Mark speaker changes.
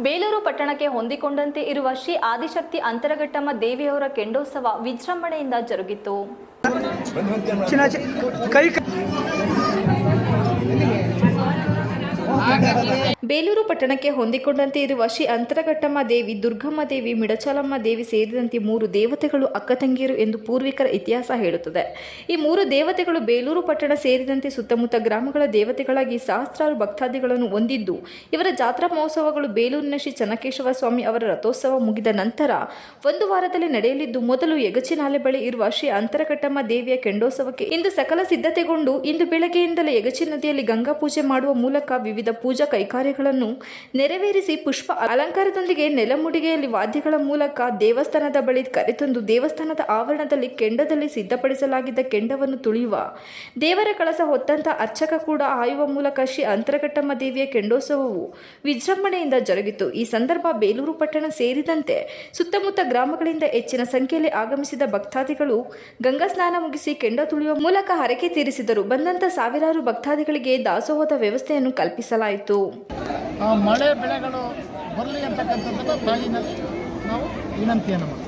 Speaker 1: ಬೇಲೂರು ಪಟ್ಟಣಕ್ಕೆ ಹೊಂದಿಕೊಂಡಂತೆ ಇರುವ ಶ್ರೀ ಆದಿಶಕ್ತಿ ಅಂತರಘಟ್ಟಮ್ಮ ದೇವಿಯವರ ಕೆಂಡೋತ್ಸವ ವಿಜೃಂಭಣೆಯಿಂದ ಜರುಗಿತು. ಬೇಲೂರು ಪಟ್ಟಣಕ್ಕೆ ಹೊಂದಿಕೊಂಡಂತೆ ಇರುವ ಶ್ರೀ ಅಂತರಘಟ್ಟಮ್ಮ ದೇವಿ, ದುರ್ಗಮ್ಮ ದೇವಿ, ಮಿಡಚಾಲಮ್ಮ ದೇವಿ ಸೇರಿದಂತೆ 3 ದೇವತೆಗಳು ಅಕ್ಕ ತಂಗಿಯರು ಎಂದು ಪೂರ್ವಿಕರ ಇತಿಹಾಸ ಹೇಳುತ್ತದೆ. ಈ 3 ದೇವತೆಗಳು ಬೇಲೂರು ಪಟ್ಟಣ ಸೇರಿದಂತೆ ಸುತ್ತಮುತ್ತ ಗ್ರಾಮಗಳ ದೇವತೆಗಳಾಗಿ ಸಹಸ್ರಾರು ಭಕ್ತಾದಿಗಳನ್ನು ಹೊಂದಿದ್ದು, ಇವರ ಜಾತ್ರಾ ಮಹೋತ್ಸವಗಳು ಬೇಲೂರಿನ ಶ್ರೀ ಚನ್ನಕೇಶವ ಸ್ವಾಮಿ ಅವರ ರಥೋತ್ಸವ ಮುಗಿದ ನಂತರ 1 ವಾರದಲ್ಲಿ ನಡೆಯಲಿದ್ದು, ಮೊದಲು ಯಗಚಿನಾಲೆ ಬಳಿ ಇರುವ ಶ್ರೀ ಅಂತರಘಟ್ಟಮ್ಮ ದೇವಿಯ ಕೆಂಡೋತ್ಸವಕ್ಕೆ ಇಂದು ಸಕಲ ಸಿದ್ಧತೆಗೊಂಡು ಇಂದು ಬೆಳಗ್ಗೆಯಿಂದಲೇ ಯಗಚಿ ನದಿಯಲ್ಲಿ ಗಂಗಾ ಪೂಜೆ ಮಾಡುವ ಮೂಲಕ ವಿವಿಧ ಪೂಜಾ ಕೈಕಾರ್ಯಗಳನ್ನು ನೆರವೇರಿಸಿ ಪುಷ್ಪ ಅಲಂಕಾರದೊಂದಿಗೆ ನೆಲಮುಡಿಗೆಯಲ್ಲಿ ವಾದ್ಯಗಳ ಮೂಲಕ ದೇವಸ್ಥಾನದ ಬಳಿ ಕರೆತಂದು ದೇವಸ್ಥಾನದ ಆವರಣದಲ್ಲಿ ಕೆಂಡದಲ್ಲಿ ಸಿದ್ಧಪಡಿಸಲಾಗಿದ್ದ ಕೆಂಡವನ್ನು ತುಳಿಯುವ ದೇವರ ಕಳಸ ಹೊತ್ತಂತ ಅರ್ಚಕ ಕೂಡ ಆಯುವ ಮೂಲಕ ಶ್ರೀ ಅಂತರಘಟ್ಟಮ್ಮ ದೇವಿಯ ಕೆಂಡೋತ್ಸವವು ವಿಜೃಂಭಣೆಯಿಂದ ಜರುಗಿತು. ಈ ಸಂದರ್ಭ ಬೇಲೂರು ಪಟ್ಟಣ ಸೇರಿದಂತೆ ಸುತ್ತಮುತ್ತ ಗ್ರಾಮಗಳಿಂದ ಹೆಚ್ಚಿನ ಸಂಖ್ಯೆಯಲ್ಲಿ ಆಗಮಿಸಿದ ಭಕ್ತಾದಿಗಳು ಗಂಗಾ ಸ್ನಾನ ಮುಗಿಸಿ ಕೆಂಡ ತುಳಿಯುವ ಮೂಲಕ ಹರಕೆ ತೀರಿಸಿದರು. ಬಂದಂತ ಸಾವಿರಾರು ಭಕ್ತಾದಿಗಳಿಗೆ ದಾಸೋಹದ ವ್ಯವಸ್ಥೆಯನ್ನು ಕಲ್ಪಿಸಲಾಯಿತು.
Speaker 2: ಮಳೆ ಬೆಳೆಗಳು ಬರಲಿ ಅಂತಕ್ಕಂಥದ್ದನ್ನು ತಾಯಿನಲ್ಲಿ ನಾವು ವಿನಂತಿಯನ್ನು ಮಾಡ್ತೀವಿ.